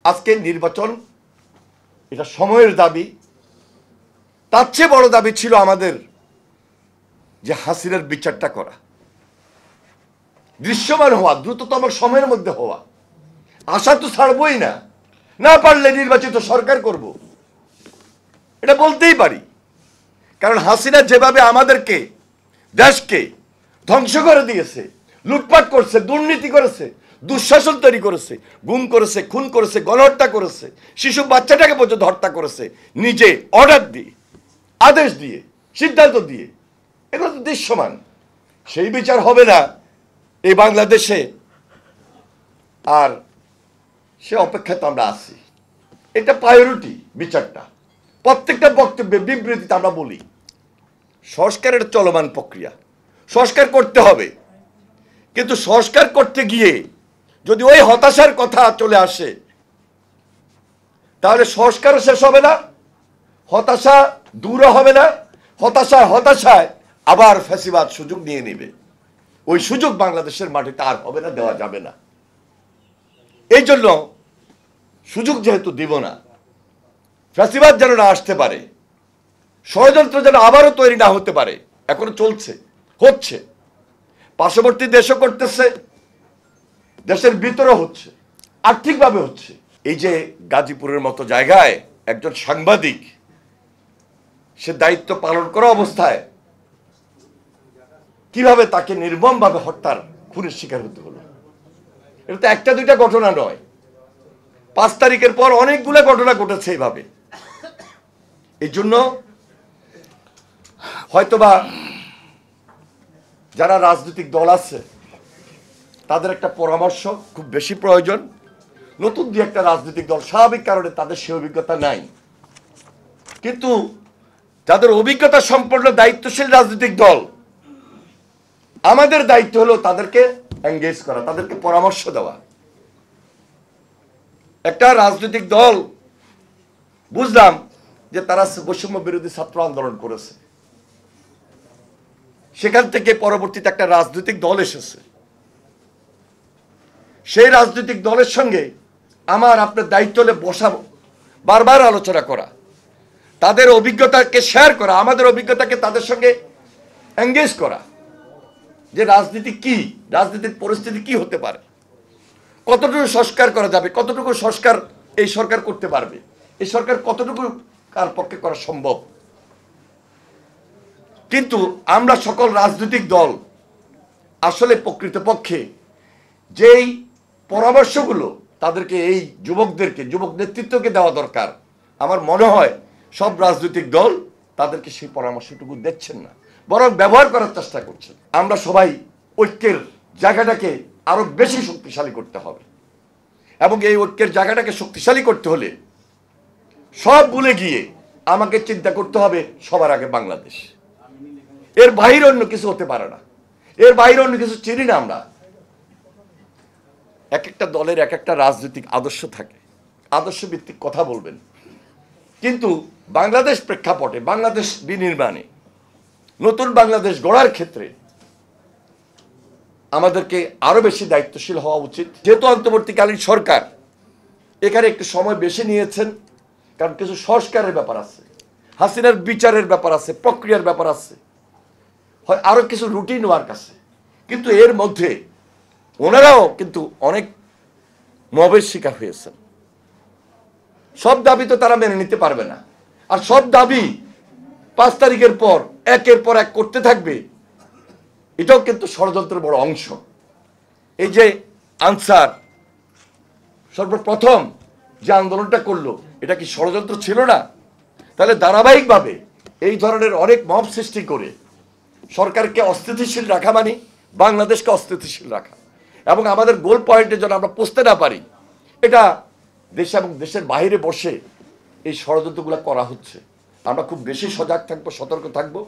আজকে নির্বাচন এটা সময়ের দাবি। তার চেয়ে বড় দাবি ছিল আমাদের যে হাসিনার বিচারটা করা, দৃশ্যমান হওয়া, দ্রুততম সময়ের মধ্যে হওয়া। আশা তো ছাড়বই না, না পারলে নির্বাচিত সরকার করব, এটা বলতেই পারি। কারণ হাসিনা যেভাবে আমাদেরকে, দেশকে ধ্বংস করে দিয়েছে, লুটপাট করছে, দুর্নীতি করেছে, দুঃশাসন তৈরি করেছে, গুম করেছে, খুন করেছে, গণহত্যা করেছে, শিশু বাচ্চাটাকে পর্যন্ত হত্যা করেছে, নিজে অর্ডার দিয়ে, আদেশ দিয়ে, সিদ্ধান্ত দিয়ে। এগুলো তো দৃশ্যমান। সেই বিচার হবে না এই বাংলাদেশে, আর সে অপেক্ষায় তো আমরা আছি। এটা প্রায়োরিটি বিচারটা। প্রত্যেকটা বক্তব্যে, বিবৃতিতে আমরা বলি সংস্কারের চলমান প্রক্রিয়া, সংস্কার করতে হবে। কিন্তু সংস্কার করতে গিয়ে যদি ওই হতাশার কথা চলে আসে, তাহলে সংস্কারও শেষ হবে না, হতাশা দূরও হবে না। হতাশায় আবার ফ্যাসিবাদ সুযোগ নিয়ে নেবে। ওই সুযোগ বাংলাদেশের মাটিতে আর হবে না, দেওয়া যাবে না। এই জন্য সুযোগ যেহেতু দিব না, ফ্যাসিবাদ যেন না আসতে পারে, ষড়যন্ত্র যেন আবারও তৈরি না হতে পারে। এখনো চলছে, হচ্ছে, পার্শ্ববর্তী দেশও করতেছে, দেশের ভিতরে হচ্ছে, আর্থিকভাবে হচ্ছে। এই যে গাজীপুরের মতো জায়গায় একজন সাংবাদিক সে দায়িত্ব পালন করা অবস্থায় কিভাবে তাকে নির্মমভাবে হত্যার, খুনের শিকার হতে হলো। এটা তো একটা দুইটা ঘটনা নয়, 5 তারিখের পর অনেকগুলো ঘটনা ঘটেছে এইভাবে। এই জন্য হয়তোবা যারা রাজনৈতিক দল আছে তাদের একটা পরামর্শ খুব বেশি প্রয়োজন। নতুন দিয়ে একটা রাজনৈতিক দল, স্বাভাবিক কারণে তাদের সে অভিজ্ঞতা নাই, কিন্তু যাদের অভিজ্ঞতা সম্পন্ন দায়িত্বশীল রাজনৈতিক দল, আমাদের দায়িত্ব হলো তাদেরকে এঙ্গেজ করা, তাদেরকে পরামর্শ দেওয়া। একটা রাজনৈতিক দল বুঝলাম যে তারা বৈষম্য বিরোধী ছাত্র আন্দোলন করেছে, সেখান থেকে পরবর্তীতে একটা রাজনৈতিক দল এসেছে। সেই রাজনৈতিক দলের সঙ্গে আমার আপনার দায়িত্ব হলে বসাবো, বারবার আলোচনা করা, তাদের অভিজ্ঞতাকে শেয়ার করা, আমাদের অভিজ্ঞতাকে তাদের সঙ্গে এঙ্গেজ করা, যে রাজনীতি কি, রাজনীতির পরিস্থিতি কি হতে পারে, কতটুকু সংস্কার করা যাবে, কতটুকু সংস্কার এই সরকার করতে পারবে, এই সরকার কতটুকু কার পক্ষে করা সম্ভব। কিন্তু আমরা সকল রাজনৈতিক দল আসলে প্রকৃতপক্ষে যেই পরামর্শগুলো তাদেরকে, এই যুবকদেরকে, যুবক নেতৃত্বকে দেওয়া দরকার, আমার মনে হয় সব রাজনৈতিক দল তাদেরকে সেই পরামর্শটুকু দিচ্ছেন না, বরং ব্যবহার করার চেষ্টা করছেন। আমরা সবাই ঐক্যের জায়গাটাকে আরো বেশি শক্তিশালী করতে হবে, এবং এই ঐক্যের জায়গাটাকে শক্তিশালী করতে হলে সব ভুলে গিয়ে আমাকে চিন্তা করতে হবে সবার আগে বাংলাদেশ। এর বাইরে অন্য কিছু হতে পারে না, এর বাইরে অন্য কিছু চিনি না আমরা। এক একটা দলের এক একটা রাজনৈতিক আদর্শ থাকে, আদর্শ ভিত্তিক কথা বলবেন, কিন্তু বাংলাদেশ প্রেক্ষাপটে, বাংলাদেশ বিনির্মাণে, নতুন বাংলাদেশ গড়ার ক্ষেত্রে আমাদেরকে আরো বেশি দায়িত্বশীল হওয়া উচিত। যেহেতু অন্তর্বর্তীকালীন সরকার এখানে একটু সময় বেশি নিয়েছেন, কারণ কিছু সংস্কারের ব্যাপার আছে, হাসিনার বিচারের ব্যাপার আছে, প্রক্রিয়ার ব্যাপার আছে, হয় আরো কিছু রুটিন ওয়ার্ক আছে। কিন্তু এর মধ্যে ওনারাও কিন্তু অনেক মবের শিকার হয়েছেন। সব দাবি তো তারা মেনে নিতে পারবে না, আর সব দাবি 5 তারিখের পর একের পর এক করতে থাকবে, এটাও কিন্তু ষড়যন্ত্রের বড় অংশ। এই যে আনসার সর্বপ্রথম যে আন্দোলনটা করলো, এটা কি ষড়যন্ত্র ছিল না? তাহলে ধারাবাহিকভাবে এই ধরনের অনেক মব সৃষ্টি করে সরকারকে অস্থিতিশীল রাখা মানে বাংলাদেশকে অস্থিতিশীল রাখা, এবং আমাদের গোল পয়েন্টে যেন আমরা পৌঁছতে না পারি, এটা দেশে এবং দেশের বাইরে বসে এই ষড়যন্ত্রগুলো করা হচ্ছে। আমরা খুব বেশি সজাগ থাকবো, সতর্ক থাকবো।